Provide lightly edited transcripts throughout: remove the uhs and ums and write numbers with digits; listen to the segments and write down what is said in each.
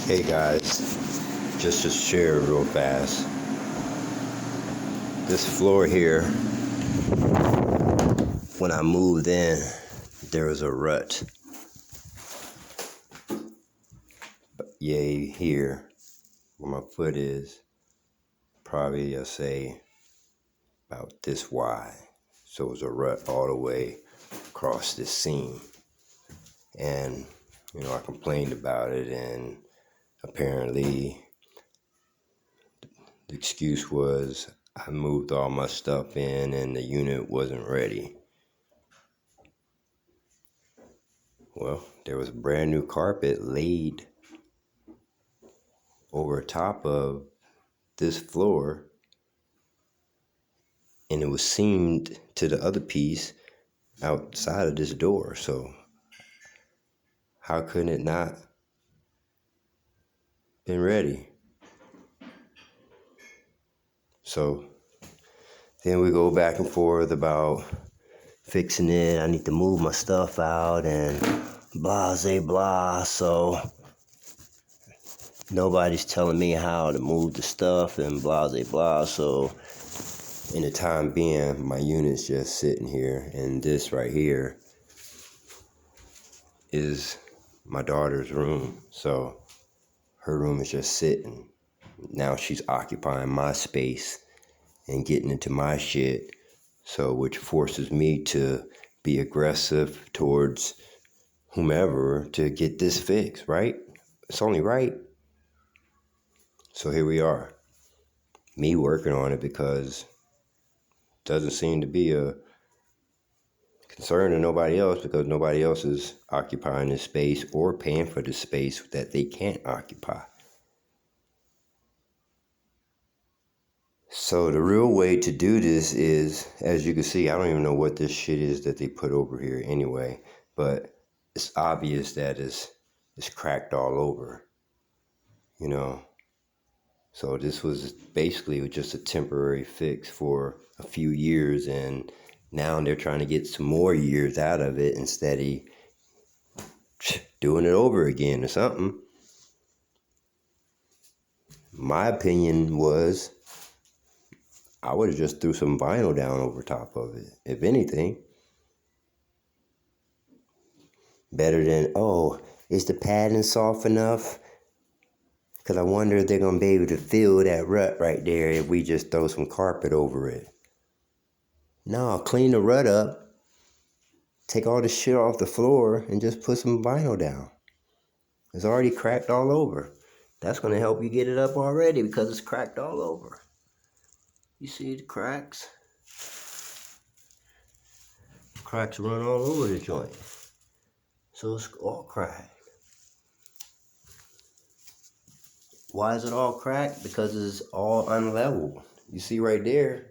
Hey guys, just to share real fast. This floor here, when I moved in, there was a rut. Yay, here, where my foot is, probably I'll say about this wide. So it was a rut all the way across this seam. And, I complained about it, and apparently the excuse was I moved all my stuff in and the unit wasn't ready. Well, there was a brand new carpet laid over top of this floor, and it was seamed to the other piece outside of this door. So how couldn't it not been ready? So then we go back and forth about fixing it. I need to move my stuff out and blah, blah. So nobody's telling me how to move the stuff and blah, blah. So in the time being, my unit's just sitting here, and this right here is my daughter's room. So her room is just sitting. Now she's occupying my space and getting into my shit, so which forces me to be aggressive towards whomever to get this fixed, right? It's only right. So here we are, me working on it because it doesn't seem to be a concern to nobody else, because nobody else is occupying this space or paying for the space that they can't occupy. So the real way to do this is, as you can see, I don't even know what this shit is that they put over here anyway, but it's obvious that it's cracked all over, So this was basically just a temporary fix for a few years, and now they're trying to get some more years out of it instead of doing it over again or something. My opinion was I would have just threw some vinyl down over top of it, if anything. Better than, is the padding soft enough? Because I wonder if they're going to be able to fill that rut right there if we just throw some carpet over it. No, clean the rut up, take all the shit off the floor, and just put some vinyl down. It's already cracked all over. That's going to help you get it up already because it's cracked all over. You see the cracks? Cracks run all over the joint. So it's all cracked. Why is it all cracked? Because it's all unleveled. You see right there,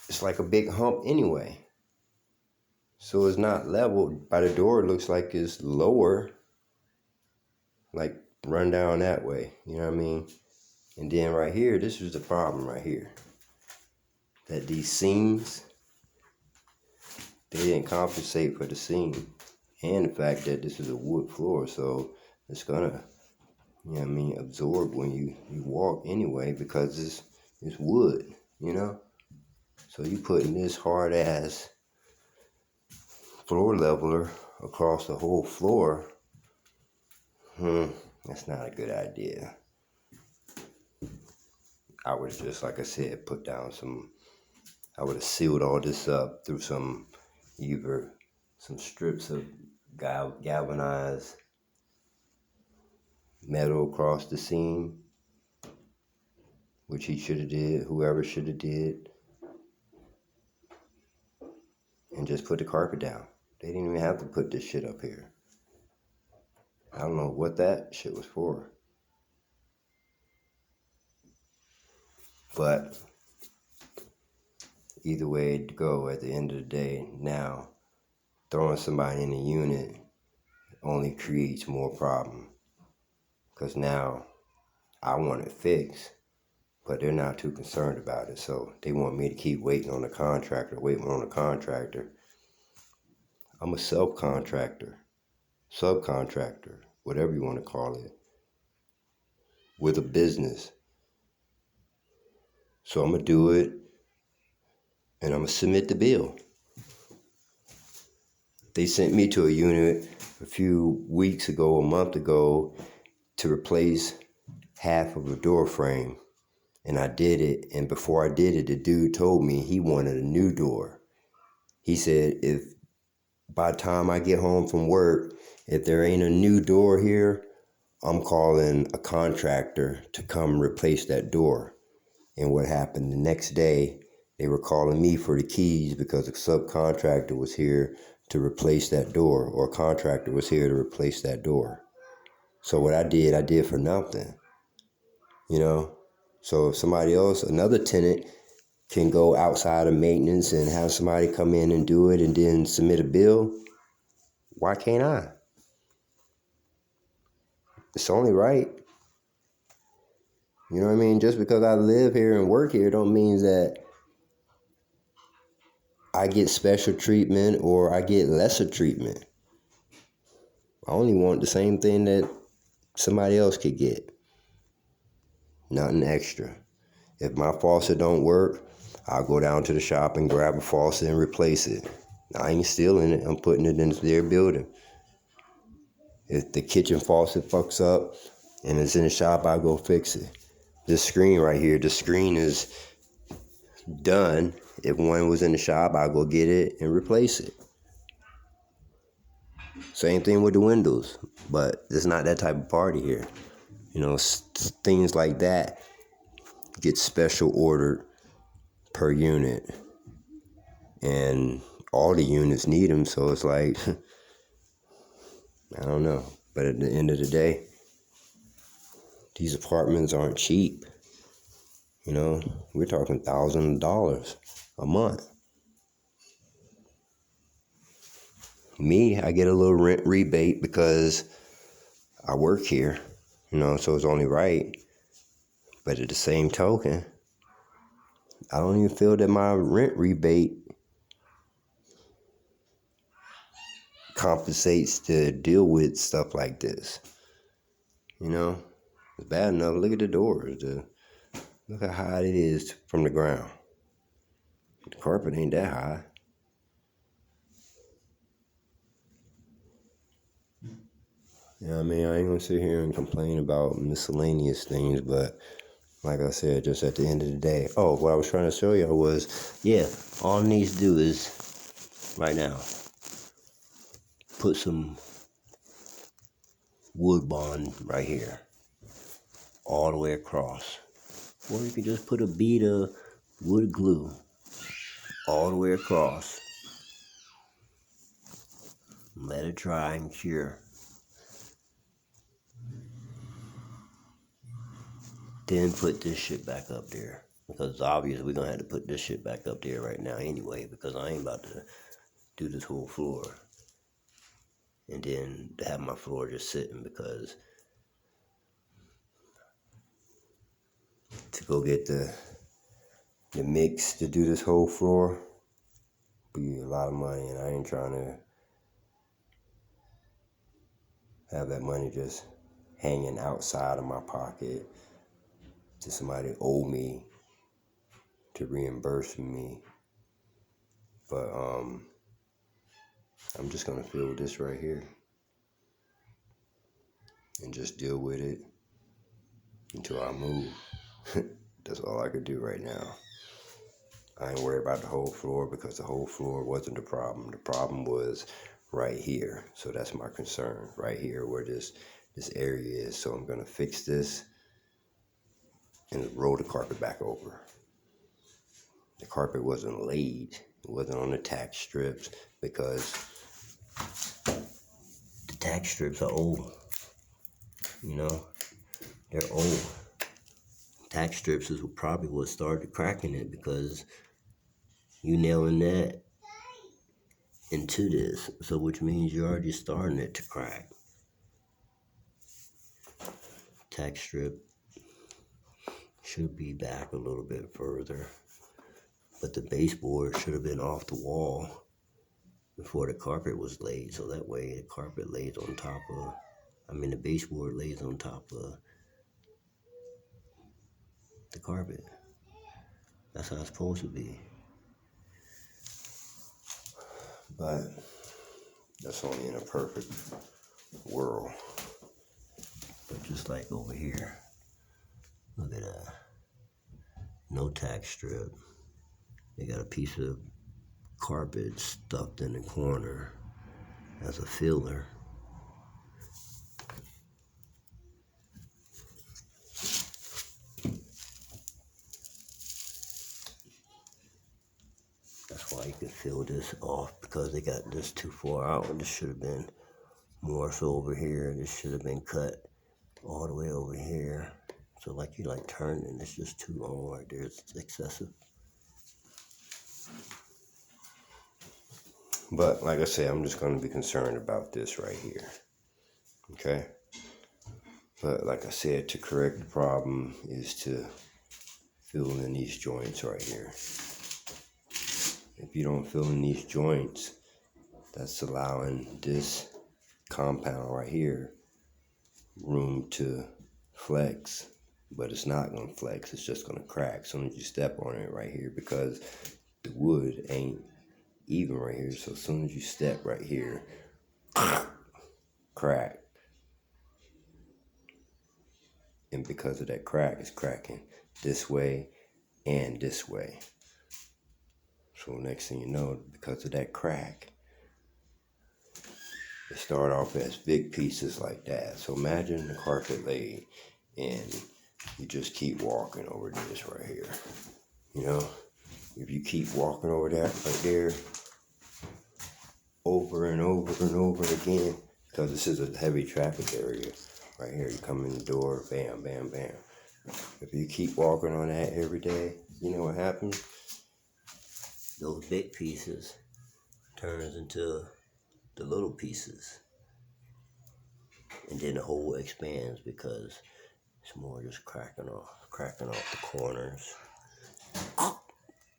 it's like a big hump anyway. So it's not leveled. By the door, it looks like it's lower, like run down that way. You know what I mean? And then right here, this is the problem right here. That these seams, they didn't compensate for the seam. And the fact that this is a wood floor, so it's gonna, absorb when you walk anyway, because it's wood, So you putting this hard ass floor leveler across the whole floor, that's not a good idea. I would have just, like I said, I would have sealed all this up through either some strips of galvanized metal across the seam, which whoever should have did, and just put the carpet down. They didn't even have to put this shit up here. I don't know what that shit was for. But either way it go, at the end of the day, now throwing somebody in a unit only creates more problem. Because now I want it fixed, but they're not too concerned about it. So they want me to keep waiting on the contractor. I'm a subcontractor, whatever you want to call it. with a business. So I'm going to do it, and I'm going to submit the bill. They sent me to a unit a few weeks ago, a month ago, to replace half of a door frame. And I did it, and before I did it, the dude told me he wanted a new door. He said, if by the time I get home from work, if there ain't a new door here, I'm calling a contractor to come replace that door. And what happened the next day, they were calling me for the keys because a subcontractor was here to replace that door, or a contractor was here to replace that door. So what I did for nothing, you know? So if somebody else, another tenant, can go outside of maintenance and have somebody come in and do it and then submit a bill, why can't I? It's only right. You know what I mean? Just because I live here and work here don't mean that I get special treatment or I get lesser treatment. I only want the same thing that somebody else could get. Nothing extra. If my faucet don't work, I'll go down to the shop and grab a faucet and replace it. I ain't stealing it. I'm putting it into their building. If the kitchen faucet fucks up and it's in the shop, I'll go fix it. This screen right here, the screen is done. If one was in the shop, I'll go get it and replace it. Same thing with the windows, but it's not that type of party here. You know, things like that get special ordered per unit, and all the units need them, so it's like, I don't know. But at the end of the day, these apartments aren't cheap. You know, we're talking thousands of dollars a month. Me, I get a little rent rebate because I work here, you know, so it's only right. But at the same token, I don't even feel that my rent rebate compensates to deal with stuff like this. You know, it's bad enough. Look at the doors. Look how high it is from the ground. The carpet ain't that high. You know what I mean? I ain't gonna sit here and complain about miscellaneous things, but like I said, just at the end of the day. Oh, what I was trying to show y'all was, yeah, all it needs to do is, right now, put some wood bond right here, all the way across. Or you can just put a bead of wood glue all the way across. Let it dry and cure. Then put this shit back up there. Because it's obvious we're going to have to put this shit back up there right now anyway, because I ain't about to do this whole floor. And then have my floor just sitting, because to go get the mix to do this whole floor be a lot of money, and I ain't trying to have that money just hanging outside of my pocket to somebody owe me to reimburse me. But I'm just gonna fill this right here and just deal with it until I move. That's all I could do right now. I ain't worried about the whole floor, because the whole floor wasn't the problem. The problem was right here. So that's my concern, right here where this area is. So I'm gonna fix this and roll the carpet back over. The carpet wasn't laid. It wasn't on the tack strips, because the tack strips are old. You know, they're old. Tack strips is probably what started cracking it, because you nailing that into this, so which means you're already starting it to crack. Tack strip should be back a little bit further, but the baseboard should have been off the wall before the carpet was laid, so that way the carpet lays on top of, the baseboard lays on top of the carpet. That's how it's supposed to be. But that's only in a perfect world. But just like over here, look at that. No tack strip. They got a piece of carpet stuffed in the corner as a filler. That's why you can fill this off, because they got this too far out, and this should have been more so over here. This should have been cut all the way over here. So like you like turn, and it's just too long right there. It's excessive. But like I said, I'm just going to be concerned about this right here. Okay? But like I said, to correct the problem is to fill in these joints right here. If you don't fill in these joints, that's allowing this compound right here room to flex. But it's not going to flex. It's just going to crack as soon as you step on it right here, because the wood ain't even right here. So as soon as you step right here, crack. And because of that crack, it's cracking this way and this way. So next thing you know, because of that crack, it start off as big pieces like that. So imagine the carpet laid and you just keep walking over this right here. You know, if you keep walking over that right there over and over and over again, because this is a heavy traffic area right here. You come in the door, bam, bam, bam. If you keep walking on that every day, you know what happens? Those big pieces turns into the little pieces. And then the hole expands because it's more just cracking off the corners.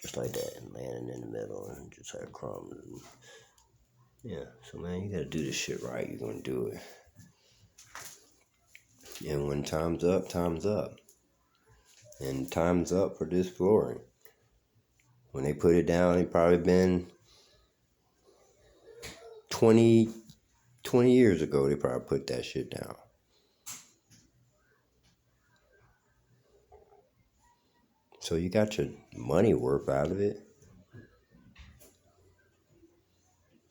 Just like that, and landing in the middle, and just like crumbs. And yeah, so man, you gotta do this shit right. You're gonna do it. And when time's up, time's up. And time's up for this flooring. When they put it down, it probably been 20 years ago, they probably put that shit down. So you got your money worth out of it.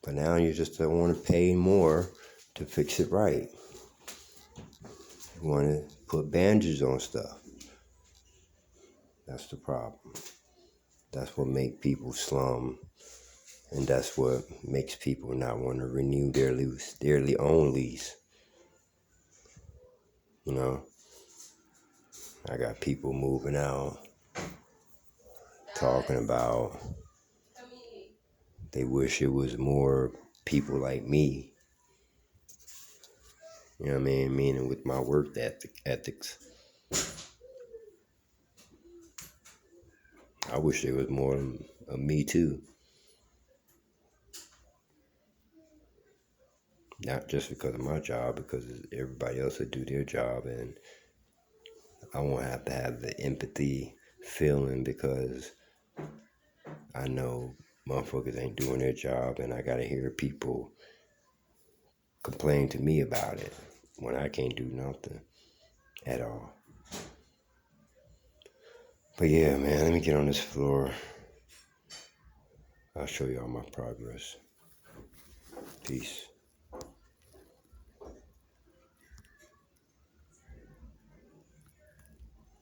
But now you just don't want to pay more to fix it right. You want to put bandages on stuff. That's the problem. That's what makes people slum. And that's what makes people not want to renew their own lease. You know, I got people moving out, talking about they wish it was more people like me. You know what I mean? Meaning with my work ethics. I wish there was more of me too. Not just because of my job, because everybody else would do their job, and I won't have to have the empathy feeling because I know motherfuckers ain't doing their job, and I gotta hear people complain to me about it when I can't do nothing at all. But yeah, man, let me get on this floor. I'll show y'all my progress. Peace.